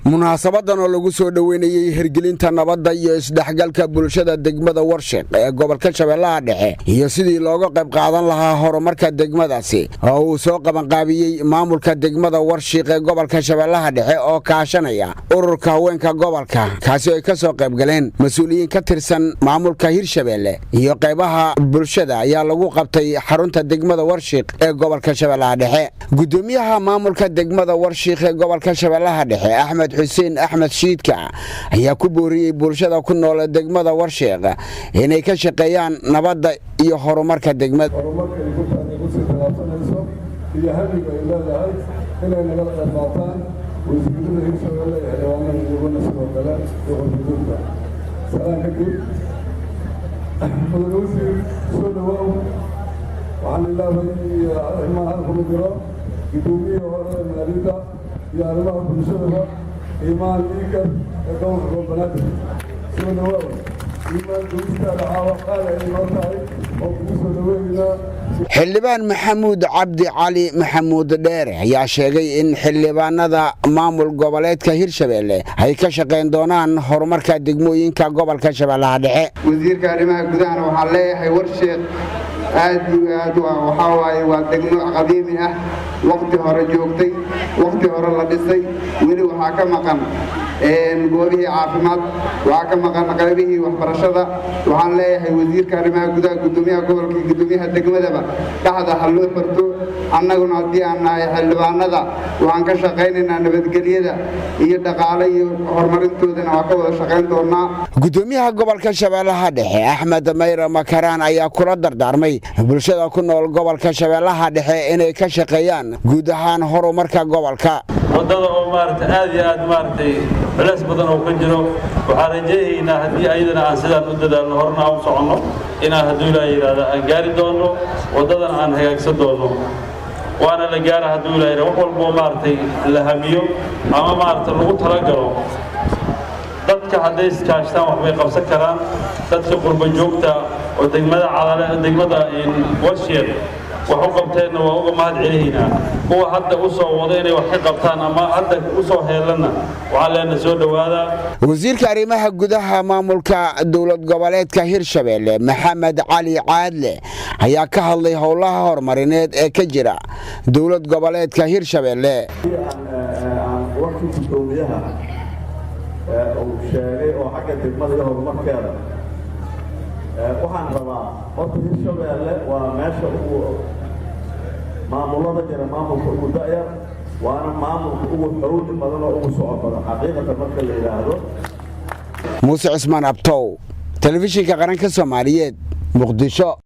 munaasabadan oo lagu soo dhaweynayay hirgelinta nabadda iyo isdhexgalka bulshada degmada Warshiq ee gobolka Shabeellaha Dhexe iyo sidii looga qayb qaadan lahaa horumarka degmadaasi oo uu soo qaban qaabiyay maamulka degmada Warshiq ee gobolka Shabeellaha Dhexe oo kaashanaya ururka haweenka gobolka kaasi ay ka soo qayb galeen mas'uuliyiin ka tirsan maamulka Hirshabeelle iyo qaybaha bulshada ayaa lagu qabtay xarunta degmada Warshiq ee gobolka Shabeellaha Dhexe gudoomiyaha maamulka degmada Warshiq ee gobolka Shabeellaha Dhexe Axmed Xuseen Axmed Shiidka ayaa ku booriyay bulshada ku nool degmada Warshiq inay ka shaqeeyaan nabadda iyo horumarka degmada horumarka ay ku taabsanayso iyo hamiga ay leedahay inay naga qayb qaataan wasiirada Hirshabeelle ee xildhibaanada iyaguna sidoo kale iyo xuduudda salaam kadib mudane wasiir soo dhawow waxaan ilaahay arrimaha halkuma jiro gudoomiyaha hore maaliyadda iyo arrimaha bulshada إيمان ليكر يقوم بالبنات سنوات إيمان دوستا لعاوة قال إيمان تاعي وبوسو دوينا xildhibaan maxamuud cabdi cali maxamuud dheere ayaa sheegay in xildhibaanada maamul goboleedka Hirshabeelle ay ka shaqeyn doonaan horumarka degmooyinka gobolka Shabeellaha Dhexe wasiirka arrimaha gudaha waxa leeyahay Warshiq aad waxa waaye waa degmo qadiimi ah waqti hore joogtay waqti hore la dhisay weli waxa ka maqan goobihii caafimaad waxa ka maqan qaybihii waxbarashada waxaan leeyahay wasiirka arrimaha gudaha gudoomiyaha gobolka gudoomiyaha degmadaba dhaxda hal loo xirto annaguna hadii aan nahay xildhibaanada waxaan ka shaqeynaynaa nabadgelyada iyo dhaqaale iyo horumarintoodana waa ka wada shaqeyn doonaa gudoomiyaha gobolka Shabeellaha Dhexe Axmed Mayra Makaraan ayaa kula dardaarmay bulshada ku nool gobolka Shabeellaha Dhexe inay ka shaqeeyaan guud ahaan horumarka gobolka wadada oo aad iyo aad culays badan oo ka jiro waxaan rajaynaynaa hadii ayadana aan sidaan u dadaalno horna u socono inaan haduu Ilaahay yiraahdo aan gaari doono wadadan aan hagaagsan doono waana la gaara haduu Ilaahay wax walba la hamiyo ama lagu talagalo dadka haday iskaashtaan wax bay qabsan karaan dadka qurba joogta oo degmada cadaalad degmada Warshiq waxu qabteen waa uga mahad celinayna kuwa hadda u soo wada inay wax ka qabtaan ama hadda u soo heelana waxa leena soo dhawaada wasiirka arrimaha gudaha maamulka dawlad goboleedka Hirshabeelle Maxamed Cali Caadle ayaa ka hadlay howlaha horumarineed ee ka jira dawlad goboleedka Hirshabeelle waqti gudoomiyaha oo sheegay oo xagga degmada horumarkeeda waxaan rabaa horta Hirshabeelle waa meesha ugu maamulada jira maamulka ugu da'yar waana maamulka ugu xoog badan oo ugu socod badan xaqiiqatan marka la yiraahdo Muuse Cismaan Abtow telefishinka qaranka Soomaaliyeed Muqdisho